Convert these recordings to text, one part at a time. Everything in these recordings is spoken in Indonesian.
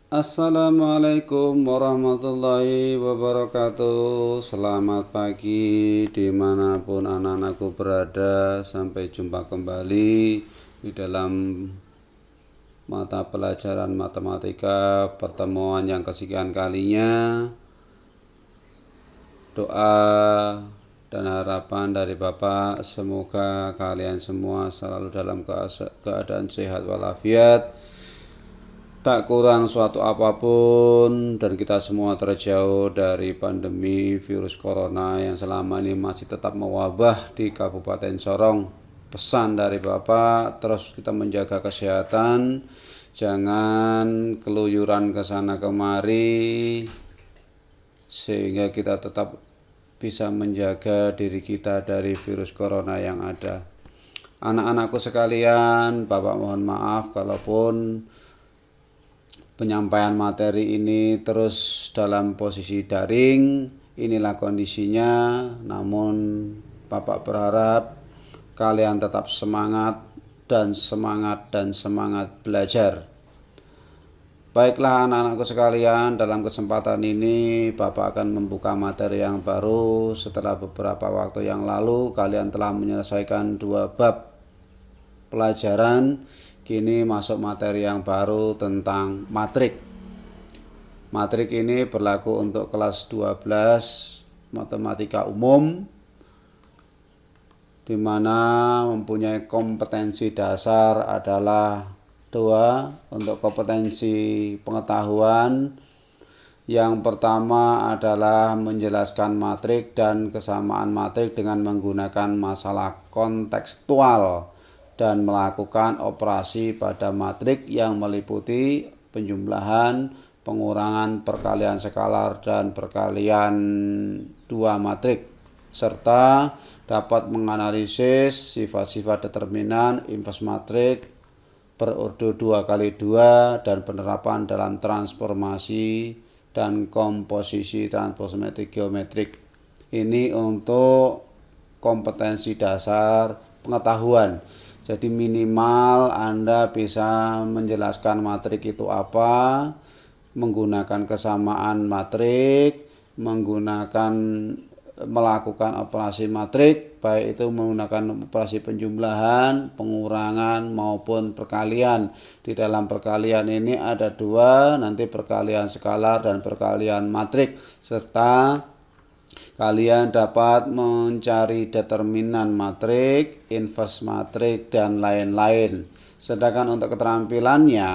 Assalamualaikum warahmatullahi wabarakatuh. Selamat pagi dimanapun anak-anakku berada. Sampai jumpa kembali di dalam mata pelajaran matematika pertemuan yang kesekian kalinya. Doa dan harapan dari Bapak, semoga kalian semua selalu dalam keadaan sehat walafiat, tak kurang suatu apapun, dan kita semua terjauh dari pandemi virus corona yang selama ini masih tetap mewabah di Kabupaten Sorong. Pesan dari Bapak, terus kita menjaga kesehatan, jangan keluyuran ke sana kemari, sehingga kita tetap bisa menjaga diri kita dari virus corona yang ada. Anak-anakku sekalian, Bapak mohon maaf kalaupun penyampaian materi ini terus dalam posisi daring. Inilah kondisinya, namun Bapak berharap kalian tetap semangat belajar. Baiklah anak-anakku sekalian, dalam kesempatan ini Bapak akan membuka materi yang baru. Setelah beberapa waktu yang lalu kalian telah menyelesaikan 2 bab pelajaran. Kini masuk materi yang baru tentang matrik. Matrik ini berlaku untuk kelas 12 matematika umum, di mana mempunyai kompetensi dasar adalah 2 untuk kompetensi pengetahuan. Yang pertama adalah menjelaskan matrik dan kesamaan matrik dengan menggunakan masalah kontekstual dan melakukan operasi pada matrik yang meliputi penjumlahan, pengurangan, perkalian skalar, dan perkalian 2 matrik, serta dapat menganalisis sifat-sifat determinan inverse matrik, berordo 2x2, dan penerapan dalam transformasi dan komposisi transformatik geometrik. Ini untuk kompetensi dasar pengetahuan. Jadi minimal Anda bisa menjelaskan matrik itu apa, menggunakan kesamaan matrik, melakukan operasi matrik, baik itu menggunakan operasi penjumlahan, pengurangan maupun perkalian. Di dalam perkalian ini ada 2, nanti perkalian skalar dan perkalian matrik, serta kalian dapat mencari determinan matrik, inverse matrik, dan lain-lain. Sedangkan untuk keterampilannya,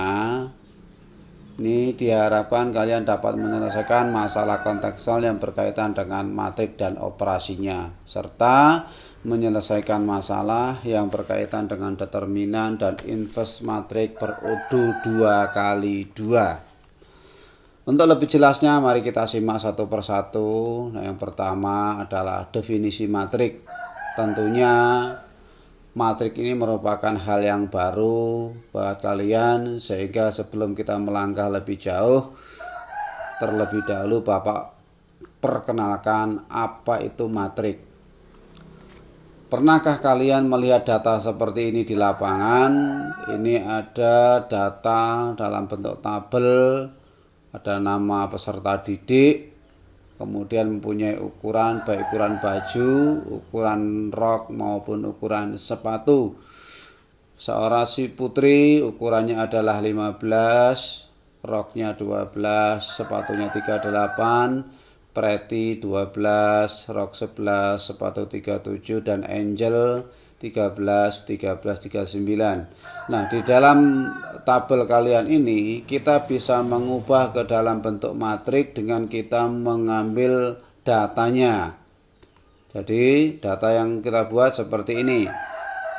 ini diharapkan kalian dapat menyelesaikan masalah kontekstual yang berkaitan dengan matrik dan operasinya, serta menyelesaikan masalah yang berkaitan dengan determinan dan inverse matrik berordo 2x2. Untuk lebih jelasnya, mari kita simak satu persatu. Nah, yang pertama adalah definisi matrik. Tentunya matrik ini merupakan hal yang baru buat kalian, sehingga sebelum kita melangkah lebih jauh, terlebih dahulu Bapak perkenalkan apa itu matrik. Pernahkah kalian melihat data seperti ini di lapangan? Ini ada data dalam bentuk tabel, ada nama peserta didik, kemudian mempunyai ukuran, baik ukuran baju, ukuran rok maupun ukuran sepatu. Seorang si putri ukurannya adalah 15, roknya 12, sepatunya 38, Preti 12, rok 11, sepatu 37, dan Angel 13, 13, 39. Nah, di dalam tabel kalian ini kita bisa mengubah ke dalam bentuk matrik dengan kita mengambil datanya. Jadi data yang kita buat seperti ini: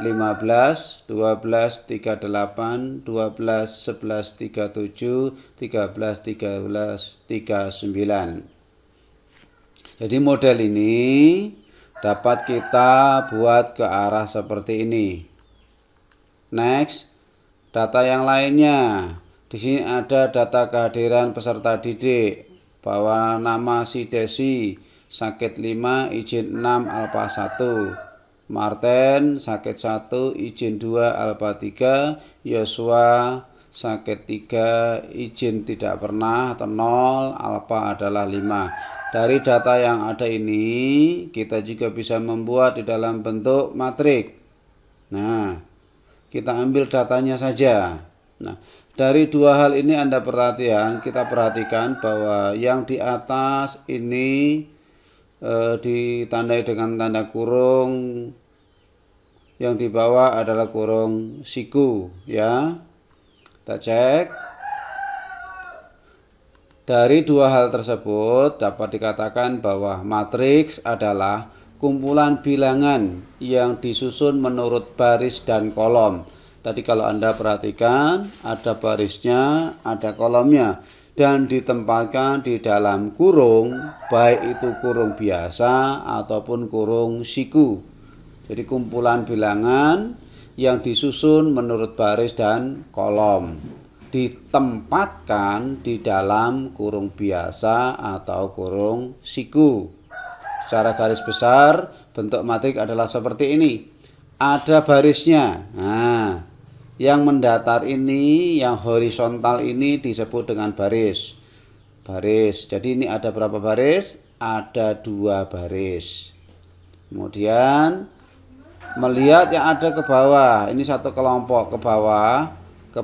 15, 12, 38, 12, 11, 37, 13, 13, 39. Jadi model ini dapat kita buat ke arah seperti ini. Next, data yang lainnya. Di sini ada data kehadiran peserta didik, bahwa nama si Desi sakit 5, izin 6, alfa 1. Marten sakit 1, izin 2, alfa 3. Yosua sakit 3, izin tidak pernah atau 0, alfa adalah 5. Dari data yang ada ini kita juga bisa membuat di dalam bentuk matriks. Nah, kita ambil datanya saja. Nah, dari dua hal ini kita perhatikan bahwa yang di atas ini ditandai dengan tanda kurung, yang di bawah adalah kurung siku, ya. Kita cek. Dari dua hal tersebut dapat dikatakan bahwa matriks adalah kumpulan bilangan yang disusun menurut baris dan kolom. Tadi kalau Anda perhatikan ada barisnya, ada kolomnya, dan ditempatkan di dalam kurung, baik itu kurung biasa ataupun kurung siku. Jadi kumpulan bilangan yang disusun menurut baris dan kolom, ditempatkan di dalam kurung biasa atau kurung siku. Secara garis besar bentuk matriks adalah seperti ini. Ada barisnya. Nah, yang mendatar ini, yang horizontal ini disebut dengan baris. Jadi ini ada berapa baris? Ada 2 baris. Kemudian melihat yang ada ke bawah, ini satu kelompok ke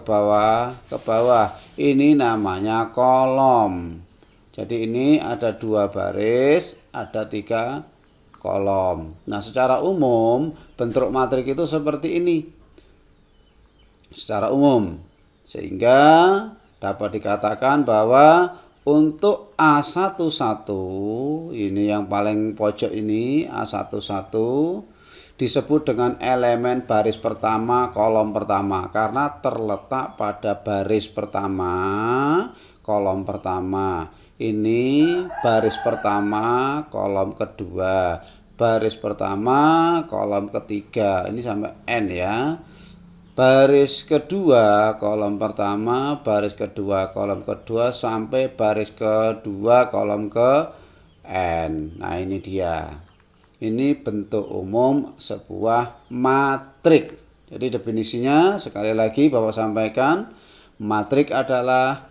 bawah. Ini namanya kolom. Jadi ini ada 2 baris, ada 3 kolom. Nah, secara umum bentuk matriks itu seperti ini. Secara umum. Sehingga dapat dikatakan bahwa untuk A11 ini yang paling pojok ini, A11 disebut dengan elemen baris pertama, kolom pertama, karena terletak pada baris pertama, kolom pertama. Ini baris pertama, kolom kedua, baris pertama, kolom ketiga. Ini sampai N ya. Baris kedua, kolom pertama, baris kedua, kolom kedua, sampai baris kedua, kolom ke N. Nah, ini dia. Ini bentuk umum sebuah matriks. Jadi definisinya sekali lagi Bapak sampaikan, matriks adalah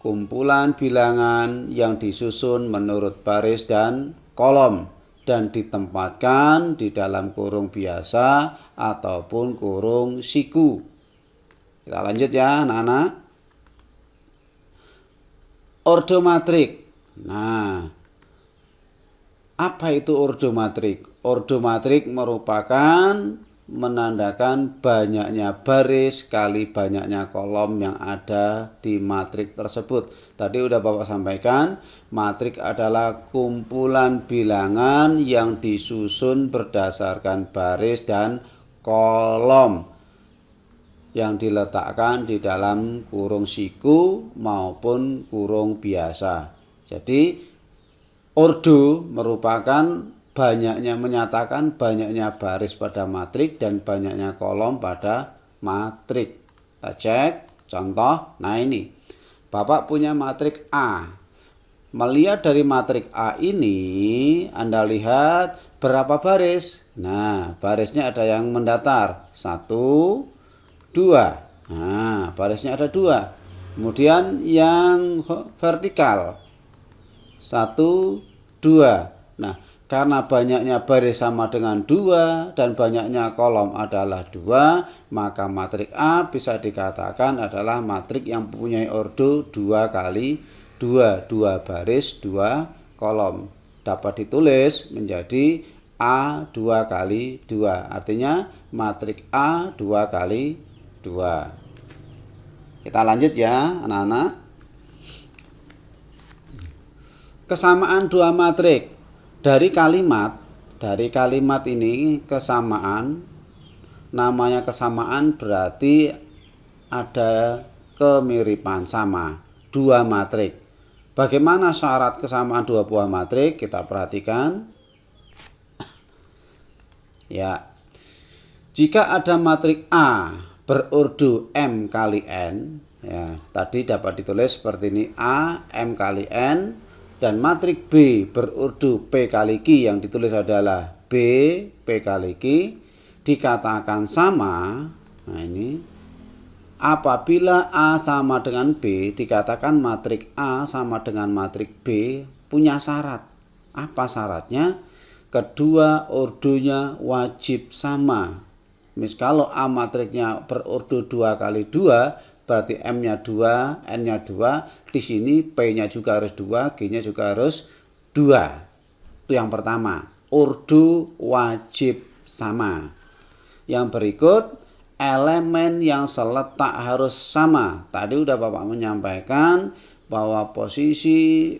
kumpulan bilangan yang disusun menurut baris dan kolom dan ditempatkan di dalam kurung biasa ataupun kurung siku. Kita lanjut ya anak-anak. Ordo matriks. Nah, apa itu ordo matriks? Ordo matriks merupakan menandakan banyaknya baris kali banyaknya kolom yang ada di matriks tersebut. Tadi udah Bapak sampaikan, matriks adalah kumpulan bilangan yang disusun berdasarkan baris dan kolom yang diletakkan di dalam kurung siku maupun kurung biasa. Jadi ordo merupakan menyatakan banyaknya baris pada matriks dan banyaknya kolom pada matriks. Kita cek contoh. Nah, ini Bapak punya matriks A. Melihat dari matriks A ini, Anda lihat berapa baris? Nah, barisnya ada yang mendatar 1, 2. Nah, barisnya ada 2. Kemudian yang vertikal 1, 2. Nah, karena banyaknya baris sama dengan 2 dan banyaknya kolom adalah 2, maka matriks A bisa dikatakan adalah matriks yang mempunyai ordo 2 kali 2, 2 baris, 2 kolom. Dapat ditulis menjadi A 2 kali 2. Artinya matriks A 2 kali 2. Kita lanjut ya anak-anak. Kesamaan 2 matriks. Dari kalimat ini kesamaan, namanya kesamaan berarti ada kemiripan, sama 2 matriks. Bagaimana syarat kesamaan 2 buah matriks? Kita perhatikan. Ya. Jika ada matriks A berordo M kali N, ya, tadi dapat ditulis seperti ini, A M kali N. Dan matriks B berordo P kali Q yang ditulis adalah B P kali Q dikatakan sama. Nah, ini Apabila A sama dengan B, dikatakan matrik A sama dengan matrik B punya syarat. Apa syaratnya? Kedua ordonya wajib sama. Kalau A matriknya berordo 2 kali 2, berarti M-nya 2, N-nya 2. Di sini P-nya juga harus 2, G-nya juga harus 2. Itu yang pertama, ordo wajib sama. Yang berikut, elemen yang seletak harus sama. Tadi udah Bapak menyampaikan bahwa posisi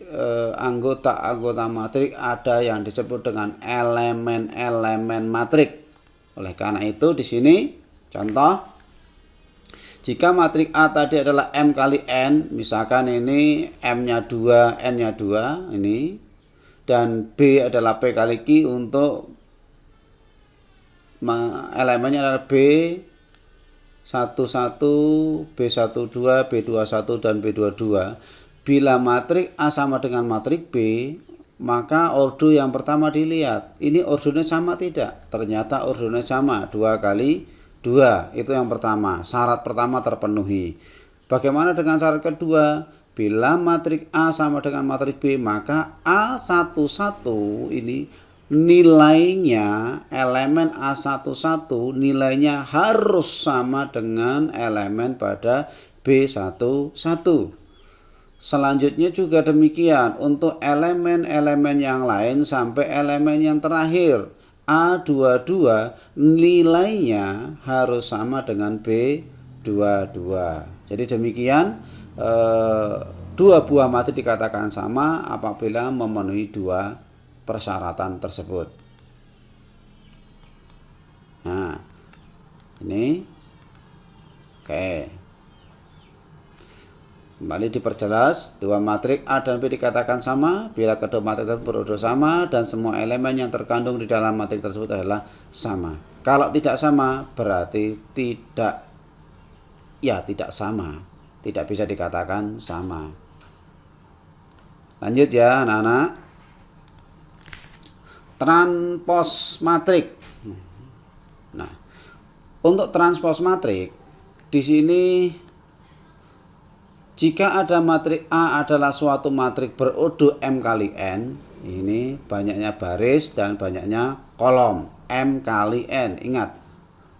anggota-anggota matrik ada yang disebut dengan elemen-elemen matrik. Oleh karena itu di sini contoh, jika matrik A tadi adalah M kali N, misalkan ini M-nya 2, N-nya 2 ini, dan B adalah P kali Q untuk elemennya adalah B11, B12, B21 dan B22. Bila matrik A sama dengan matrik B, maka ordo yang pertama dilihat, ini ordonya sama tidak? Ternyata ordonya sama, 2 kali 2. Itu yang pertama, syarat pertama terpenuhi. Bagaimana dengan syarat kedua? Bila matrik A sama dengan matrik B, maka A11 ini nilainya, elemen A11 nilainya harus sama dengan elemen pada B11. Selanjutnya juga demikian untuk elemen-elemen yang lain sampai elemen yang terakhir, A22 nilainya harus sama dengan B22. Jadi demikian, dua buah matrik dikatakan sama apabila memenuhi dua persyaratan tersebut. Nah, ini oke. Kembali diperjelas, dua matrik A dan B dikatakan sama bila kedua matrik tersebut berordo sama dan semua elemen yang terkandung di dalam matrik tersebut adalah sama. Kalau tidak sama berarti tidak sama, tidak bisa dikatakan sama. Lanjut ya anak-anak. Transpos matrik. Nah, untuk transpos matrik di sini, jika ada matrik A adalah suatu matrik berordo M kali N, ini banyaknya baris dan banyaknya kolom, M kali N. Ingat,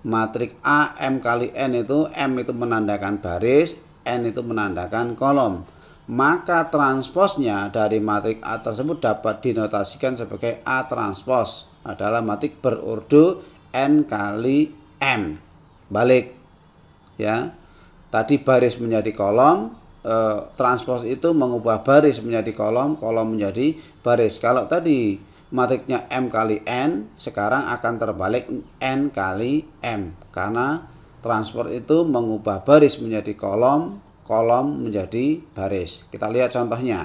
matrik A M kali N itu, M itu menandakan baris, N itu menandakan kolom. Maka transposnya dari matrik A tersebut dapat dinotasikan sebagai A transpos adalah matrik berordo N kali M. Balik ya, tadi baris menjadi kolom, transpos itu mengubah baris menjadi kolom, kolom menjadi baris. Kalau tadi matriknya M kali N, sekarang akan terbalik N kali M, karena transpos itu mengubah baris menjadi kolom, kolom menjadi baris. Kita lihat contohnya.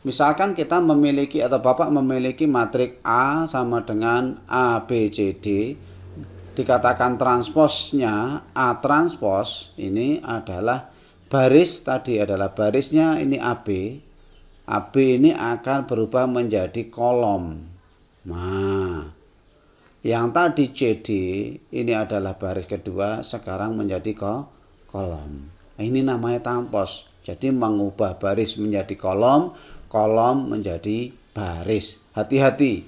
Misalkan kita memiliki atau Bapak memiliki matrik A sama dengan A, B, C, D. Dikatakan transposnya A transpos ini adalah baris, tadi adalah barisnya ini AB. AB ini akan berubah menjadi kolom. Nah, yang tadi CD ini adalah baris kedua, sekarang menjadi kolom. Ini namanya transpos. Jadi mengubah baris menjadi kolom, kolom menjadi baris. Hati-hati,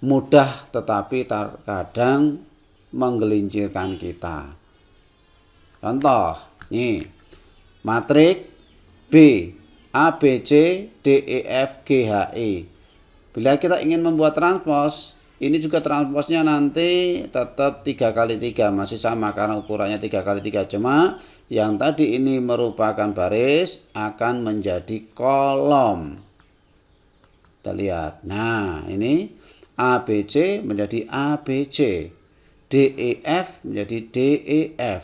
mudah tetapi terkadang menggelincirkan kita. Contoh, nih, matrik B, A, B, C, D, E, F, G, H, E. Bila kita ingin membuat transpos, ini juga transposnya nanti tetap 3 kali 3, masih sama karena ukurannya 3 kali 3. Cuma yang tadi ini merupakan baris akan menjadi kolom. Kita lihat. Nah, ini ABC menjadi ABC, DEF menjadi DEF,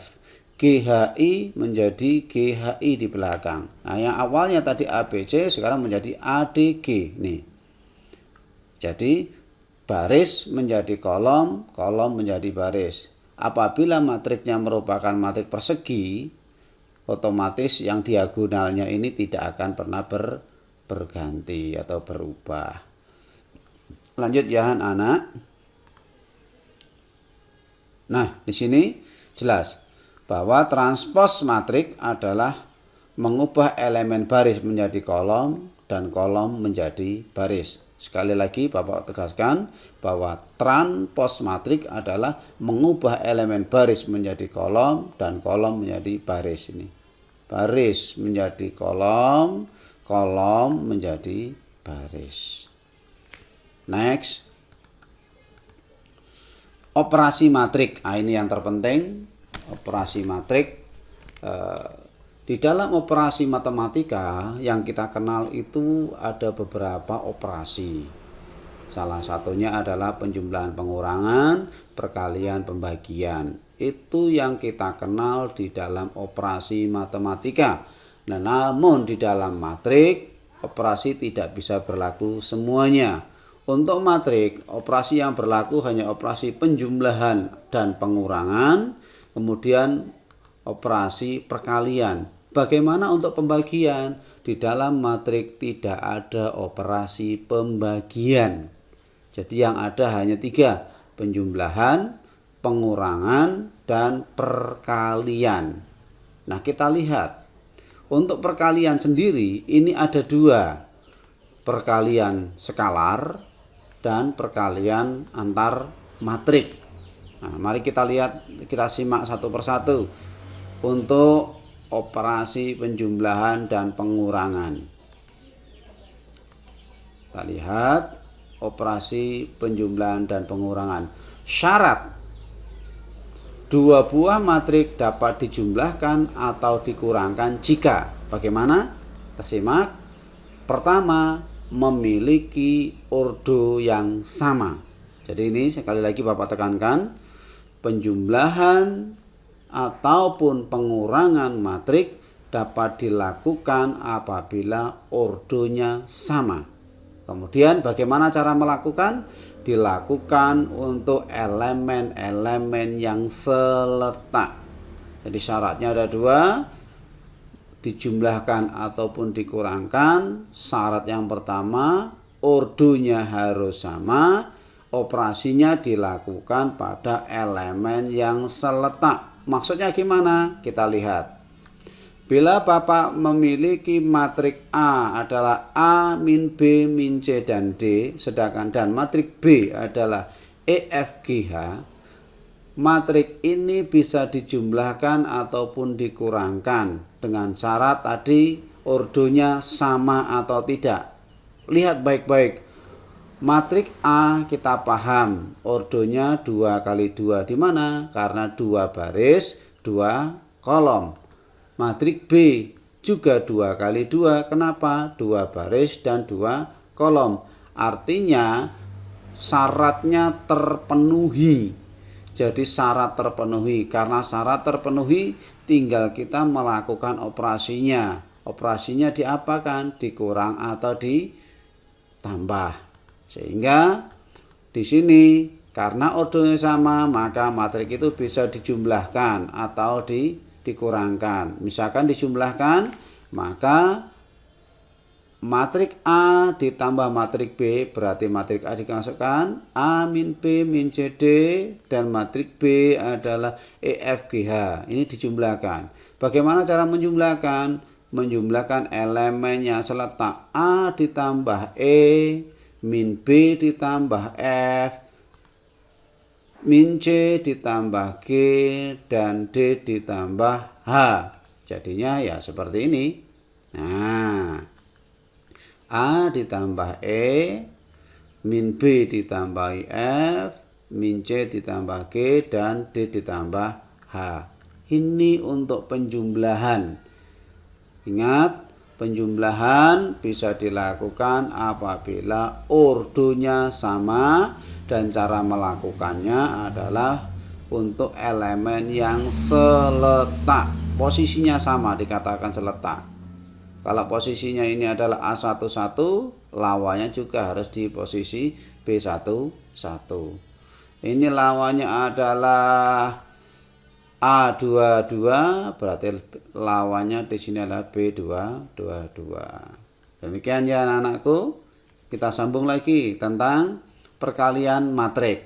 GHI menjadi GHI di belakang. Nah, yang awalnya tadi ABC sekarang menjadi ADG nih. Jadi baris menjadi kolom, kolom menjadi baris. Apabila matriknya merupakan matrik persegi, otomatis yang diagonalnya ini tidak akan pernah berganti atau berubah. Lanjut ya anak. Nah, di sini jelas bahwa transpos matrik adalah mengubah elemen baris menjadi kolom dan kolom menjadi baris. Sekali lagi Bapak tegaskan bahwa transpos matrik adalah mengubah elemen baris menjadi kolom dan kolom menjadi baris. Ini baris menjadi kolom, kolom menjadi baris. Next, operasi matrik. Ini yang terpenting, operasi matrik. Di dalam operasi matematika yang kita kenal itu ada beberapa operasi. Salah satunya adalah penjumlahan pengurangan, perkalian pembagian. Itu yang kita kenal di dalam operasi matematika. Nah, namun di dalam matrik, operasi tidak bisa berlaku semuanya. Untuk matrik, operasi yang berlaku hanya operasi penjumlahan dan pengurangan, kemudian operasi perkalian. Bagaimana untuk pembagian? Di dalam matrik tidak ada operasi pembagian. Jadi yang ada hanya 3, penjumlahan, pengurangan, dan perkalian. Nah, kita lihat. Untuk perkalian sendiri ini ada 2. Perkalian skalar dan perkalian antar matrik. Nah, mari kita lihat, kita simak satu persatu. Untuk operasi penjumlahan dan pengurangan, kita lihat operasi penjumlahan dan pengurangan. Syarat 2 buah matrik dapat dijumlahkan atau dikurangkan jika bagaimana? Kita simak. Pertama, memiliki ordo yang sama. Jadi ini sekali lagi Bapak tekankan, penjumlahan ataupun pengurangan matrik dapat dilakukan apabila ordonya sama. Kemudian bagaimana cara melakukan? Dilakukan untuk elemen-elemen yang seletak. Jadi syaratnya ada 2, dijumlahkan ataupun dikurangkan. Syarat yang pertama, ordonya harus sama, operasinya dilakukan pada elemen yang seletak. Maksudnya gimana? Kita lihat. Bila Bapak memiliki matrik A adalah A min B min C dan D, sedangkan dan matrik B adalah E F G H, matrik ini bisa dijumlahkan ataupun dikurangkan dengan syarat tadi ordonya sama atau tidak. Lihat baik-baik. Matrik A kita paham ordonya 2 kali 2. Di mana? Karena 2 baris, 2 kolom. Matrik B juga 2 kali 2. Kenapa? 2 baris dan 2 kolom. Artinya syaratnya terpenuhi. Jadi syarat terpenuhi. Karena syarat terpenuhi, tinggal kita melakukan operasinya. Operasinya diapakan? Dikurang atau ditambah. Sehingga di sini karena ordonya sama, maka matrik itu bisa dijumlahkan atau dikurangkan. Misalkan dijumlahkan, maka matrik A ditambah matrik B, berarti matrik A dimasukkan A min B min C D, dan matrik B adalah E F G H. Ini dijumlahkan. Bagaimana cara menjumlahkan? Menjumlahkan elemennya seletak A ditambah E min B ditambah F min C ditambah G dan D ditambah H. Jadinya ya seperti ini. Nah, A ditambah E min B ditambah F min C ditambah G dan D ditambah H. Ini untuk penjumlahan. Ingat, penjumlahan bisa dilakukan apabila ordonya sama dan cara melakukannya adalah untuk elemen yang seletak. Posisinya sama, dikatakan seletak. Kalau posisinya ini adalah A11, lawannya juga harus di posisi B11. Ini lawannya adalah A22, berarti lawannya di sini adalah B22. Demikian ya anak-anakku. Kita sambung lagi tentang perkalian matrik.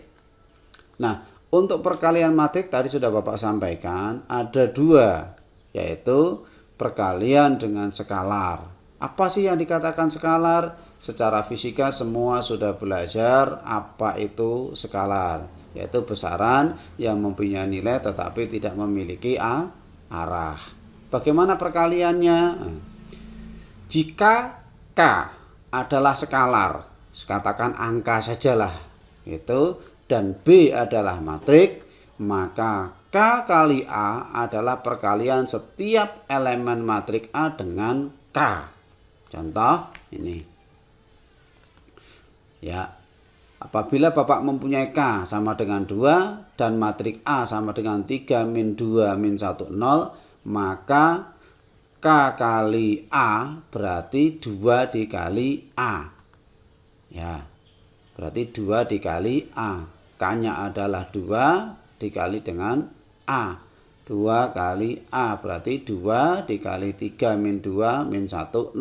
Nah, Untuk perkalian matrik tadi sudah Bapak sampaikan ada dua, yaitu perkalian dengan skalar. Apa sih yang dikatakan skalar? Secara fisika semua sudah belajar apa itu skalar, yaitu besaran yang mempunyai nilai tetapi tidak memiliki arah. Bagaimana perkaliannya? Jika K adalah skalar, katakan angka sajalah, itu, dan B adalah matrik, maka K kali A adalah perkalian setiap elemen matrik A dengan K. Contoh ini. Ya. Apabila Bapak mempunyai K sama dengan 2 dan matrik A sama dengan 3 min 2 min 1 0, maka K kali A berarti 2 dikali A. Ya. Berarti 2 dikali A. K-nya adalah 2 dikali dengan A. 2 kali A berarti 2 dikali 3 min 2 min 1 0.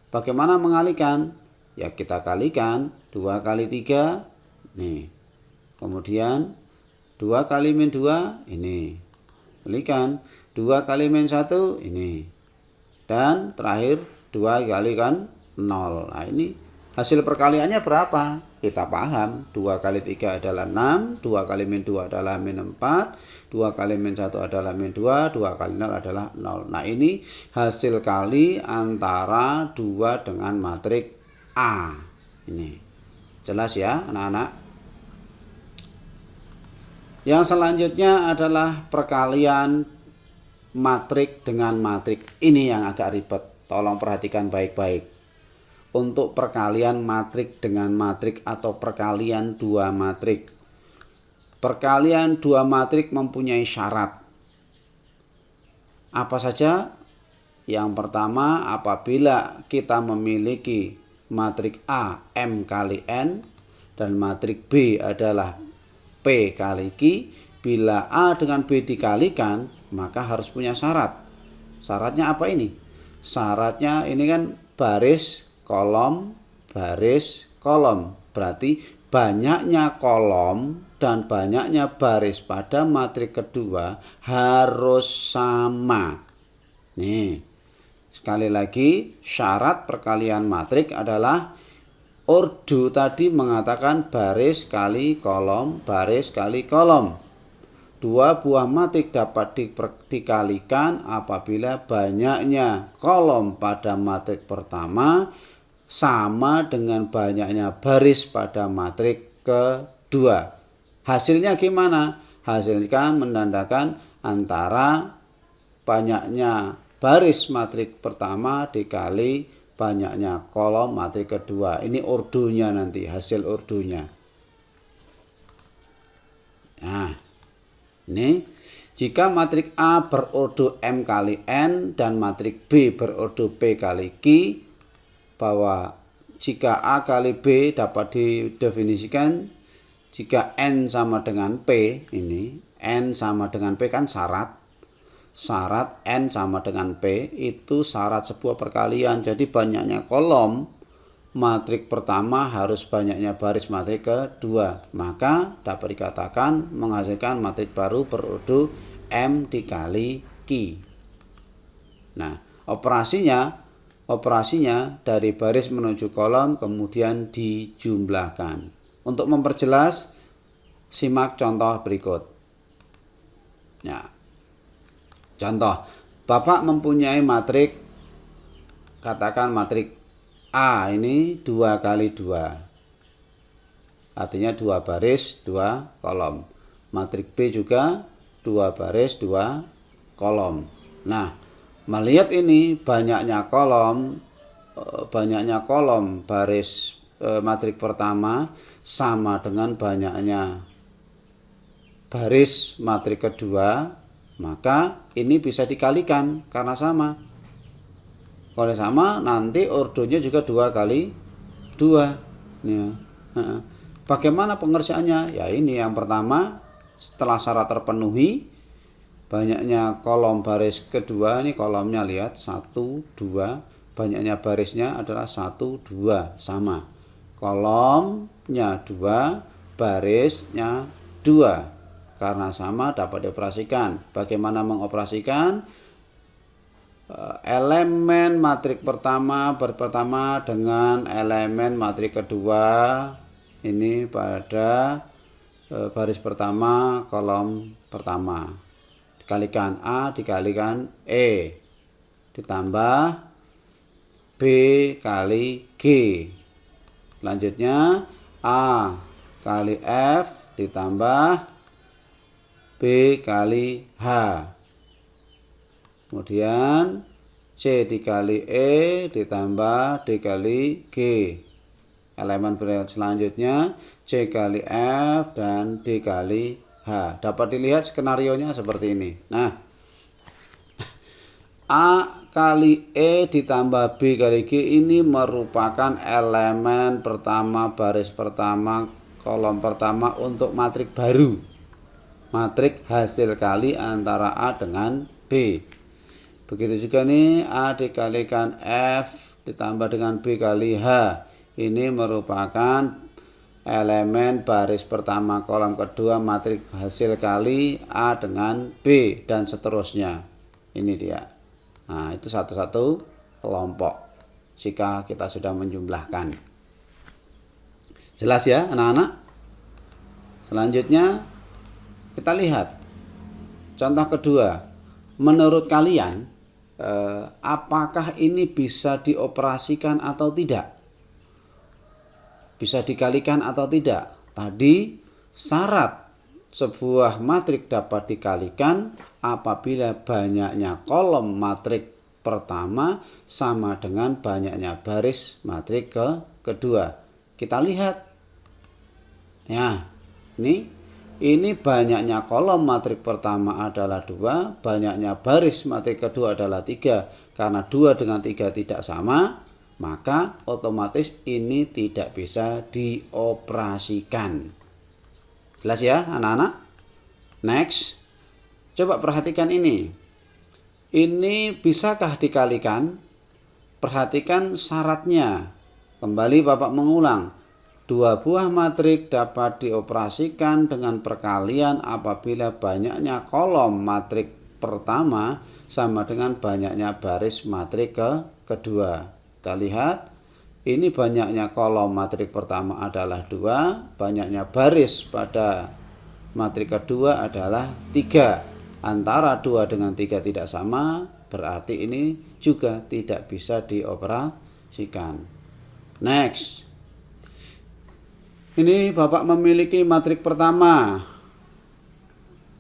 Bagaimana mengalikan? Ya kita kalikan 2 kali 3 nih. Kemudian 2 kali min 2 ini. Kalikan 2 kali min 1 ini. Dan terakhir 2 kali kan 0. Nah ini hasil perkaliannya berapa? Kita paham 2 kali 3 adalah 6, 2 kali min 2 adalah min 4, 2 kali min 1 adalah min 2, 2 kali 0 adalah 0. Nah ini hasil kali antara 2 dengan matrik A. Ini jelas ya anak-anak. Yang selanjutnya adalah perkalian matrik dengan matrik. Ini yang agak ribet, tolong perhatikan baik-baik. Untuk perkalian matrik dengan matrik atau perkalian dua matrik. Perkalian dua matrik mempunyai syarat. Apa saja? Yang pertama, apabila kita memiliki matrik A M kali N dan matrik B adalah P kali Q, bila A dengan B dikalikan, maka harus punya syarat. Syaratnya apa ini? Syaratnya ini kan baris, kolom, baris, kolom. Berarti banyaknya kolom dan banyaknya baris pada matrik kedua harus sama. Nih, sekali lagi syarat perkalian matrik adalah ordo tadi mengatakan baris kali kolom, baris kali kolom. Dua buah matrik dapat dikalikan apabila banyaknya kolom pada matrik pertama sama dengan banyaknya baris pada matrik kedua. Hasilnya gimana? Hasilnya menandakan antara banyaknya baris matrik pertama dikali banyaknya kolom matrik kedua. Ini ordonya nanti, hasil ordonya. Nah, ini jika matrik A berordo M kali N dan matrik B berordo P kali Q, bahwa jika A kali B dapat didefinisikan jika N sama dengan P, ini N sama dengan P kan syarat N sama dengan P itu syarat sebuah perkalian. Jadi banyaknya kolom matrik pertama harus banyaknya baris matrik kedua, maka dapat dikatakan menghasilkan matrik baru berordo M dikali Q. Nah, operasinya dari baris menuju kolom kemudian dijumlahkan. Untuk memperjelas, simak contoh berikut. Ya. Contoh, Bapak mempunyai matrik, katakan matrik A ini 2 kali 2. Artinya 2 baris, 2 kolom. Matrik B juga 2 baris, 2 kolom. Nah, melihat ini banyaknya kolom baris matrik pertama sama dengan banyaknya baris matrik kedua, maka ini bisa dikalikan karena sama. Kalau sama nanti ordonya juga 2 kali 2. Ya. Bagaimana pengerjaannya? Ya ini yang pertama, setelah syarat terpenuhi, banyaknya kolom baris kedua, ini kolomnya lihat 1, 2, banyaknya barisnya adalah 1, 2, sama. Kolomnya 2, barisnya 2. 2 karena sama dapat dioperasikan. Bagaimana mengoperasikan? Elemen matrik pertama berpertama dengan elemen matrik kedua ini pada baris pertama kolom pertama, dikalikan A dikalikan E ditambah B kali G. Selanjutnya A kali F ditambah B kali H. Kemudian C dikali E ditambah D kali G. Elemen selanjutnya C kali F dan D kali H. Dapat dilihat skenarionya seperti ini. Nah, A kali E ditambah B kali G ini merupakan elemen pertama baris pertama kolom pertama untuk matrik baru. Matrik hasil kali antara A dengan B. Begitu juga nih A dikalikan F ditambah dengan B kali H. Ini merupakan elemen baris pertama kolom kedua matrik hasil kali A dengan B dan seterusnya. Ini dia. Nah, itu satu-satu kelompok jika kita sudah menjumlahkan. Jelas ya anak-anak? Selanjutnya kita lihat contoh kedua. Menurut kalian apakah ini bisa dioperasikan atau tidak? Bisa dikalikan atau tidak? Tadi syarat sebuah matrik dapat dikalikan apabila banyaknya kolom matrik pertama sama dengan banyaknya baris matrik kedua. Kita lihat. Ya, ini banyaknya kolom matrik pertama adalah 2, banyaknya baris matrik kedua adalah 3. Karena 2 dengan 3 tidak sama, maka otomatis ini tidak bisa dioperasikan. Jelas ya anak-anak? Next, coba perhatikan ini. Ini bisakah dikalikan? Perhatikan syaratnya. Kembali Bapak mengulang. 2 buah matrik dapat dioperasikan dengan perkalian apabila banyaknya kolom matrik pertama sama dengan banyaknya baris matrik kedua. Kita lihat, ini banyaknya kolom matrik pertama adalah 2, banyaknya baris pada matrik kedua adalah 3. Antara 2 dengan 3 tidak sama, berarti ini juga tidak bisa dioperasikan. Next. Ini Bapak memiliki matrik pertama.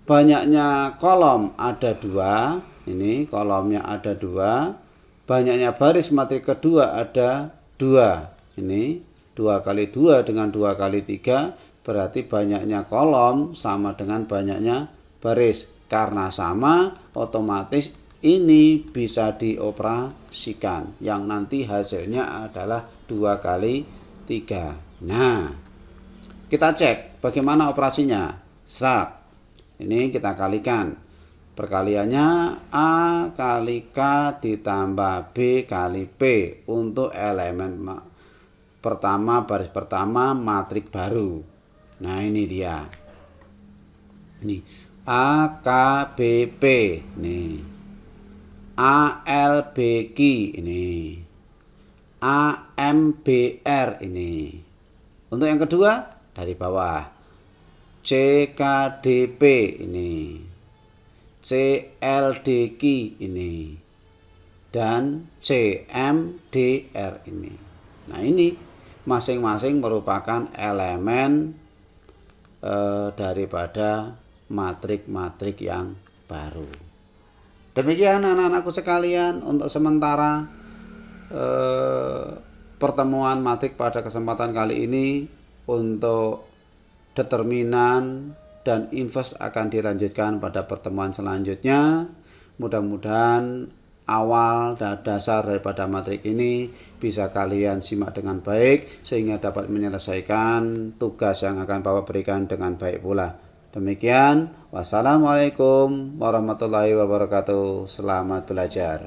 Banyaknya kolom ada 2. Ini kolomnya ada 2. Banyaknya baris matrik kedua ada 2. Ini 2 kali 2 dengan 2 kali 3. Berarti banyaknya kolom sama dengan banyaknya baris. Karena sama, otomatis ini bisa dioperasikan. Yang nanti hasilnya adalah 2 kali 3. Nah, kita cek bagaimana operasinya. Start. Ini kita kalikan. Perkaliannya A kali K ditambah B kali P untuk elemen pertama baris pertama matrik baru. Nah, ini dia. Ini A K B P. Nih. A L B Q ini. A M B R ini. Untuk yang kedua dari bawah CKDP ini, CLDQ ini, dan CMDR ini. Nah, ini masing-masing merupakan elemen daripada matrik-matrik yang baru. Demikian anak-anakku sekalian untuk sementara pertemuan matrik pada kesempatan kali ini. Untuk determinan dan inverse akan dilanjutkan pada pertemuan selanjutnya. Mudah-mudahan awal dan dasar daripada matrik ini bisa kalian simak dengan baik sehingga dapat menyelesaikan tugas yang akan Bapak berikan dengan baik pula. Demikian, wassalamualaikum warahmatullahi wabarakatuh. Selamat belajar.